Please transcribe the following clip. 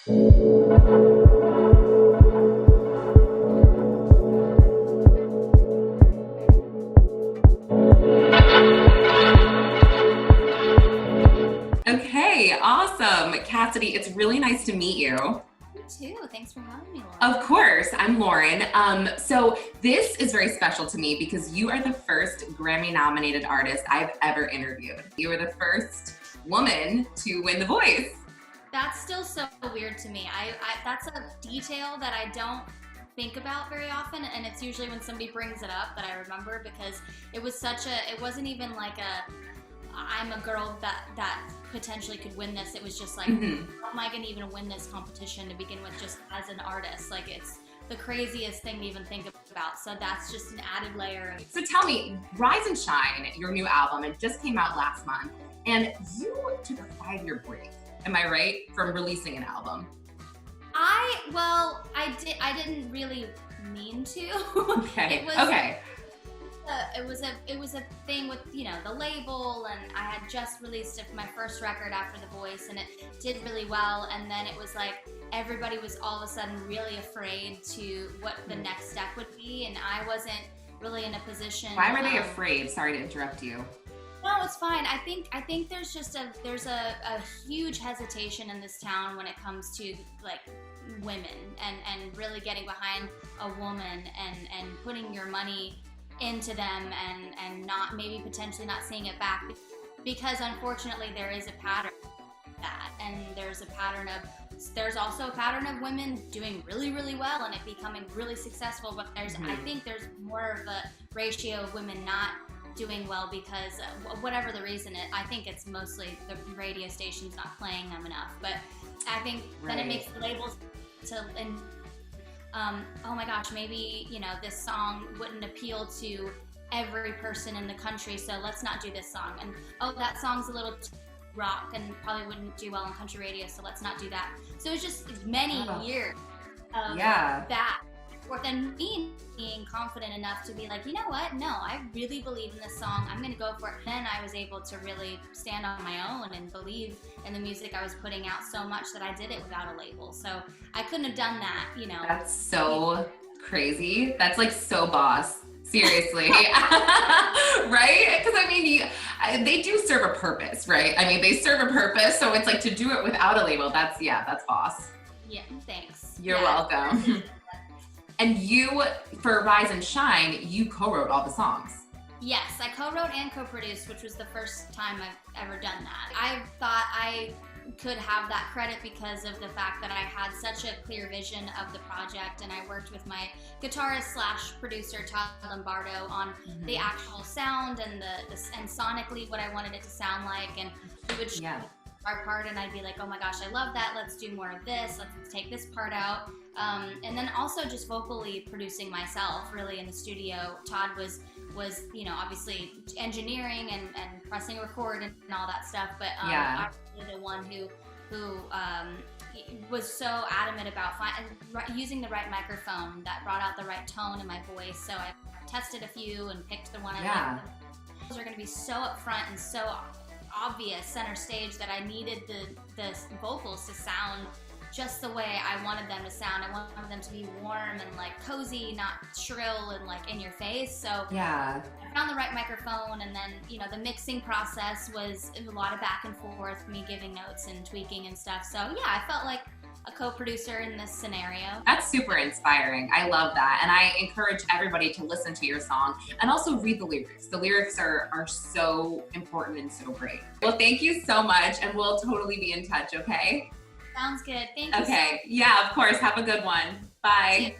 Okay, awesome. Cassadee, it's really nice to meet you. You too. Thanks for having me, Lauren. Of course, I'm Lauren. So this is very special to me because you are the first Grammy-nominated artist I've ever interviewed. You were the first woman to win The Voice. That's still so weird to me. That's a detail that I don't think about very often, and it's usually when somebody brings it up that I remember, because it was it wasn't even like I'm a girl that potentially could win this. It was just like, how am I going to even win this competition to begin with, just as an artist? Like, it's the craziest thing to even think about. So that's just an added layer. So tell me, Rise and Shine, your new album, it just came out last month, and you took a 5-year break. Am I right? From releasing an album. I didn't really mean to. Okay. It was a thing with, the label, and I had just released my first record after The Voice, and it did really well, and then it was like everybody was all of a sudden really afraid to what the next step would be, and I wasn't really in a position. Why were they afraid? Sorry to interrupt you. No, it's fine. I think there's just there's a huge hesitation in this town when it comes to like women and really getting behind a woman and putting your money into them and not maybe potentially not seeing it back, because unfortunately there is a pattern of that, and there's also a pattern of women doing really, really well and it becoming really successful, but I think there's more of a ratio of women not doing well because whatever the reason is. I think it's mostly the radio stations not playing them enough, but I think then it makes the labels oh my gosh, maybe this song wouldn't appeal to every person in the country, so let's not do this song. And oh, that song's a little rock and probably wouldn't do well on country radio, so let's not do that. So it's just many years of that. Then me being confident enough to be like, you know what? No, I really believe in this song. I'm going to go for it. Then I was able to really stand on my own and believe in the music I was putting out so much that I did it without a label. So I couldn't have done that, That's so crazy. That's like so boss. Seriously. Right? Because I mean, they do serve a purpose, right? I mean, they serve a purpose. So it's like to do it without a label. That's boss. Yeah, thanks. You're welcome. And you, for Rise and Shine, you co-wrote all the songs. Yes, I co-wrote and co-produced, which was the first time I've ever done that. I thought I could have that credit because of the fact that I had such a clear vision of the project, and I worked with my guitarist / producer Todd Lombardo on the actual sound and and sonically what I wanted it to sound like, and we would show our part, and I'd be like, oh my gosh, I love that, let's do more of this, let's take this part out. And then also just vocally producing myself really in the studio. Todd was obviously engineering and pressing record and all that stuff, but I was the one who was so adamant about using the right microphone that brought out the right tone in my voice. So I tested a few and picked the one I liked. Those are going to be so upfront and so obvious center stage that I needed the vocals to sound just the way I wanted them to sound. I wanted them to be warm and like cozy, not shrill and like in your face. So I found the right microphone, and then the mixing process was a lot of back and forth, me giving notes and tweaking and stuff. So I felt like a co-producer in this scenario. That's super inspiring. I love that. And I encourage everybody to listen to your song and also read the lyrics. The lyrics are so important and so great. Well, thank you so much, and we'll totally be in touch, okay? Sounds good. Thank you. Okay. Yeah, of course. Have a good one. Bye.